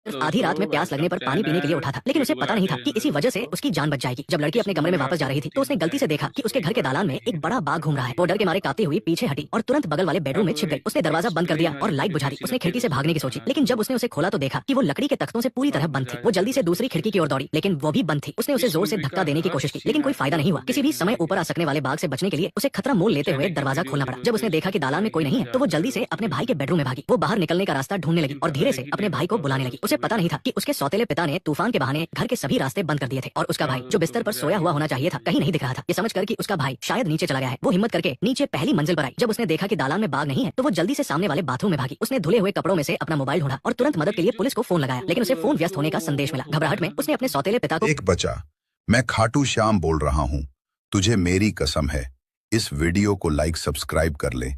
सिर्फ आधी रात में प्यास लगने पर पानी पीने के लिए उठा था, लेकिन उसे पता नहीं था कि इसी वजह से उसकी जान बच जाएगी। जब लड़की अपने कमरे में वापस जा रही थी तो उसने गलती से देखा कि उसके घर के दालान में एक बड़ा बाघ घूम रहा है। वो डर के मारे कांपती हुई पीछे हटी और तुरंत बगल वाले बेडरूम में छिप गई। उसने दरवाजा बंद कर दिया और लाइट बुझा दी। उसने खिड़की से भागने की सोची, लेकिन जब उसने उसे खोला तो देखा कि वो लकड़ी के तख्तों से पूरी तरह बंद थी। वो जल्दी से दूसरी खिड़की की ओर दौड़ी, लेकिन वो भी बंद थी। उसने उसे जोर से धक्का देने की कोशिश की, लेकिन कोई फायदा नहीं हुआ। किसी भी समय ऊपर आ सकने वाले बाघ से बचने के लिए उसे खतरा मोल लेते हुए दरवाजा खोलना पड़ा। जब उसने देखा कि दालान में कोई नहीं है तो वो जल्दी से अपने भाई के बेडरूम में भागी। वो बाहर निकलने का रास्ता ढूंढने लगी और धीरे से अपने भाई को बुलाने लगी। उसे पता नहीं था कि उसके सौतेले पिता ने तूफान के बहाने घर के सभी रास्ते बंद कर दिए थे और उसका भाई जो बिस्तर पर सोया हुआ होना चाहिए था कहीं नहीं दिख रहा था। ये समझकर कि उसका भाई शायद नीचे चला गया है, वो हिम्मत करके नीचे पहली मंजिल पर आई। जब उसने देखा कि दालान में बाघ नहीं है तो वो जल्दी से सामने वाले बाथरूम में भागी। उसने धुले हुए कपड़ों में से अपना मोबाइल ढूंढा और तुरंत मदद के लिए पुलिस को फोन लगाया, लेकिन उसे फोन व्यस्त होने का संदेश मिला। घबराहट में उसने अपने सौतेले पिता को एक बचा, मैं खाटू श्याम बोल रहा हूँ, तुझे मेरी कसम है, इस वीडियो को लाइक सब्सक्राइब कर ले,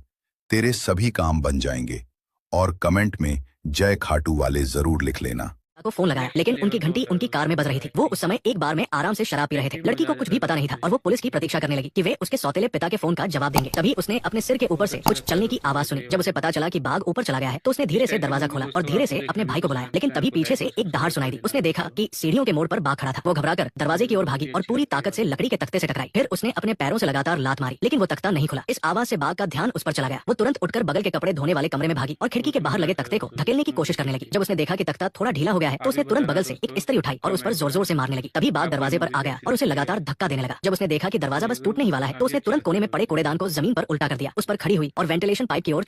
तेरे सभी काम बन जाएंगे और कमेंट में जय खाटू वाले जरूर लिख लेना। को फोन लगाया, लेकिन उनकी घंटी उनकी कार में बज रही थी। वो उस समय एक बार में आराम से शराब पी रहे थे। लड़की को कुछ भी पता नहीं था और वो पुलिस की प्रतीक्षा करने लगी कि वे उसके सौतेले पिता के फोन का जवाब देंगे। तभी उसने अपने सिर के ऊपर से कुछ चलने की आवाज सुनी। जब उसे पता चला कि बाघ ऊपर चला गया है तो उसने धीरे से दरवाजा खोला और धीरे से अपने भाई को बुलाया, लेकिन तभी पीछे से एक दहाड़ सुनाई दी। उसने देखा कि सीढ़ियों के मोड़ पर बाघ खड़ा था। वो घबराकर दरवाजे की ओर भागी और पूरी ताकत से लकड़ी के तख्ते से टकराई। फिर उसने अपने पैरों से लगातार लात मारी, लेकिन वो तख्ता नहीं खुला। इस आवाज से बाघ का ध्यान उस पर चला गया। वो तुरंत उठकर बगल के कपड़े धोने वाले कमरे में भागी और खिड़की के बाहर लगे तख्ते को धकेलने की कोशिश करने लगी। जब उसने देखा कि तख्ता थोड़ा ढीला हो गया है तो उसने तुरंत बगल से एक इस्त्री उठाई और उस पर जोर जोर से मारने लगी। तभी बाघ दरवाजे पर आ गया और उसे लगातार धक्का देने लगा। जब उसने देखा कि दरवाजा बस टूटने ही वाला है तो उसने तुरंत कोने में पड़े कूड़ेदान को जमीन पर उल्टा कर दिया, उस पर खड़ी हुई और वेंटिलेशन पाइप की ओर